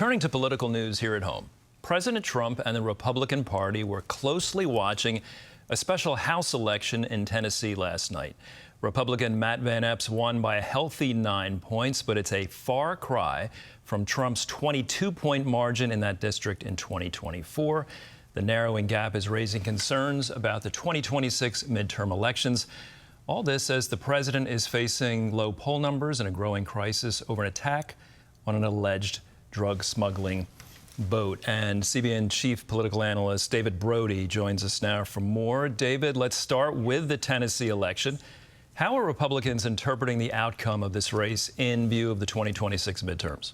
Turning to political news here at home, President Trump and the Republican Party were closely watching a special House election in Tennessee last night. Republican Matt Van Epps won by a healthy 9 points, but it's a far cry from Trump's 22-point margin in that district in 2024. The narrowing gap is raising concerns about the 2026 midterm elections. All this as the president is facing low poll numbers and a growing crisis over an attack on an alleged drug smuggling boat. And CBN chief political analyst David Brody joins us now for more. David, let's start with the Tennessee election. How are Republicans interpreting the outcome of this race in view of the 2026 midterms?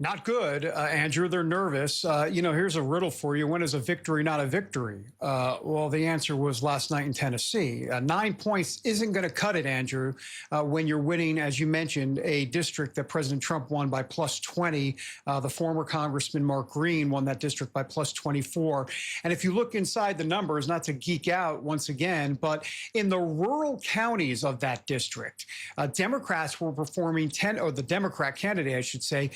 Not good, Andrew. They're nervous. Here's a riddle for you. When is a victory not a victory? Well, the answer was last night in Tennessee. 9 points isn't going to cut it, Andrew, when you're winning, as you mentioned, a district that President Trump won by plus 20. The former Congressman Mark Green won that district by plus 24. And if you look inside the numbers, not to geek out once again, but in the rural counties of that district, Democrats were performing the Democrat candidate, I should say,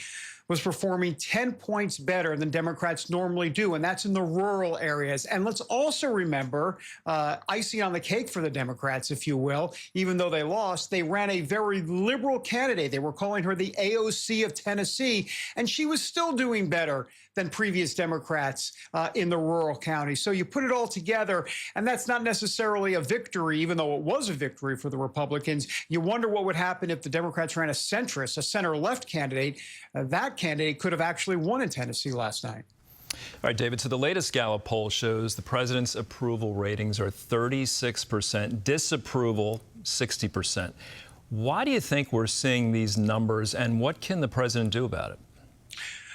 was performing 10 points better than Democrats normally do, and that's in the rural areas. And let's also remember, icing on the cake for the Democrats, if you will, even though they lost, they ran a very liberal candidate. They were calling her the AOC of Tennessee, and she was still doing better than previous Democrats in the rural counties. So you put it all together, and that's not necessarily a victory, even though it was a victory for the Republicans. You wonder what would happen if the Democrats ran a centrist, a center-left candidate. That candidate could have actually won in Tennessee last night. All right, David, so the latest Gallup poll shows the president's approval ratings are 36%, disapproval 60%. Why do you think we're seeing these numbers, and what can the president do about it?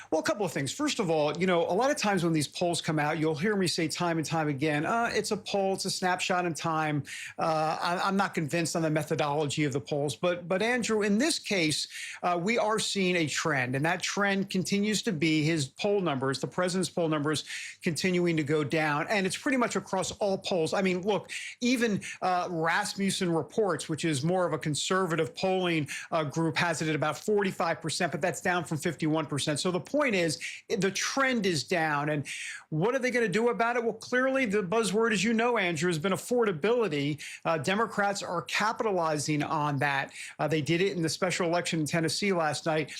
Well, a couple of things. First of all, a lot of times when these polls come out, you'll hear me say time and time again, it's a poll, it's a snapshot in time. I'm not convinced on the methodology of the polls. But Andrew, in this case, we are seeing a trend, and that trend continues to be his poll numbers, the president's poll numbers continuing to go down. And it's pretty much across all polls. I mean, look, even Rasmussen Reports, which is more of a conservative polling group, has it at about 45%, but that's down from 51%. So the point is, the trend is down. And what are they going to do about it? Well, clearly the buzzword, as you know, Andrew, has been affordability. Democrats are capitalizing on that. They did it in the special election in Tennessee last night.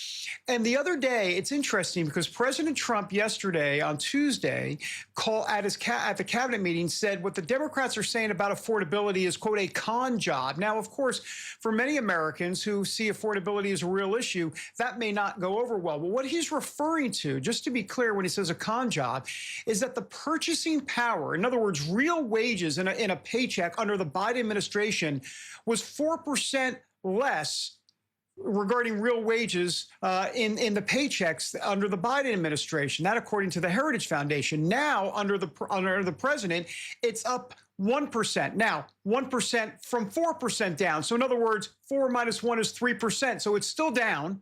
And the other day, it's interesting because President Trump yesterday on Tuesday at the cabinet meeting said what the Democrats are saying about affordability is, quote, a con job. Now, of course, for many Americans who see affordability as a real issue, that may not go over well. But what he's referring to, just to be clear, when he says a con job, is that the purchasing power, in other words, real wages in a paycheck under the Biden administration, was 4% less regarding real wages in the paychecks under the Biden administration. That, according to the Heritage Foundation. Now, under the president, it's up 1%. Now, 1% from 4% down. So in other words, 4 minus 1 is 3%. So it's still down.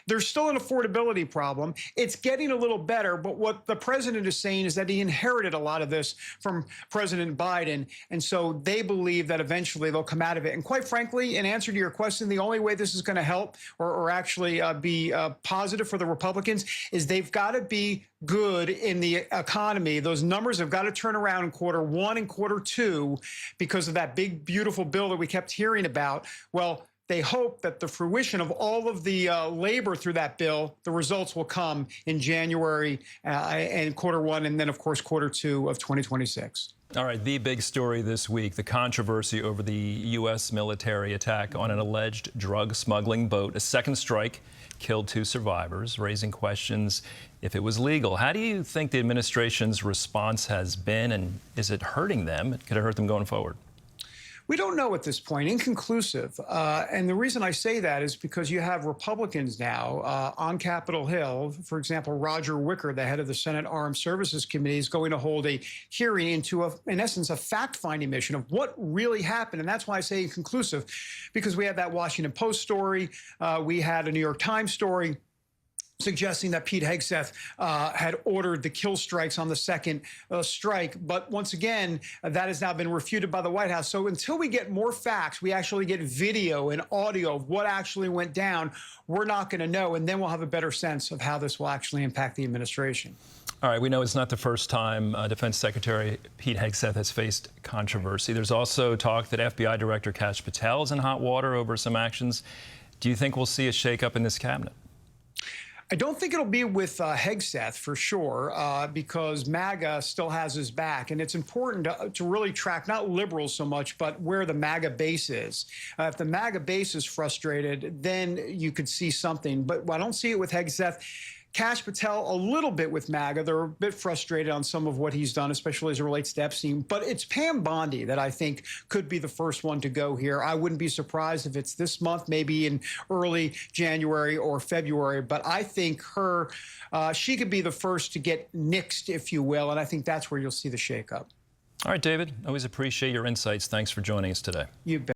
There's still an affordability problem. It's getting a little better, but what the president is saying is that he inherited a lot of this from President Biden, and so they believe that eventually they'll come out of it. And quite frankly, in answer to your question, the only way this is going to help or actually be positive for the Republicans is they've got to be good in the economy. Those numbers have got to turn around in Q1 and Q2 because of that big, beautiful bill that we kept hearing about. Well, they hope that the fruition of all of the labor through that bill, the results will come in January and Q1, and then, of course, Q2 of 2026. All right, the big story this week, the controversy over the U.S. military attack on an alleged drug smuggling boat. A second strike killed 2 survivors, raising questions if it was legal. How do you think the administration's response has been, and is it hurting them? Could it hurt them going forward? We don't know at this point, inconclusive. And the reason I say that is because you have Republicans now on Capitol Hill. For example, Roger Wicker, the head of the Senate Armed Services Committee, is going to hold a hearing into, in essence, a fact-finding mission of what really happened. And that's why I say inconclusive, because we had that Washington Post story. We had a New York Times story. suggesting that Pete Hegseth had ordered the kill strikes on the second strike. But once again, that has now been refuted by the White House. So until we get more facts, we actually get video and audio of what actually went down, we're not going to know. And then we'll have a better sense of how this will actually impact the administration. All right, we know it's not the first time Defense Secretary Pete Hegseth has faced controversy. There's also talk that FBI Director Kash Patel is in hot water over some actions. Do you think we'll see a shakeup in this cabinet? I don't think it'll be with Hegseth for sure, because MAGA still has his back. And it's important to really track not liberals so much, but where the MAGA base is. If the MAGA base is frustrated, then you could see something. But I don't see it with Hegseth. Kash Patel, a little bit with MAGA. They're a bit frustrated on some of what he's done, especially as it relates to Epstein. But it's Pam Bondi that I think could be the first one to go here. I wouldn't be surprised if it's this month, maybe in early January or February. But I think she could be the first to get nixed, if you will. And I think that's where you'll see the shakeup. All right, David, always appreciate your insights. Thanks for joining us today. You bet.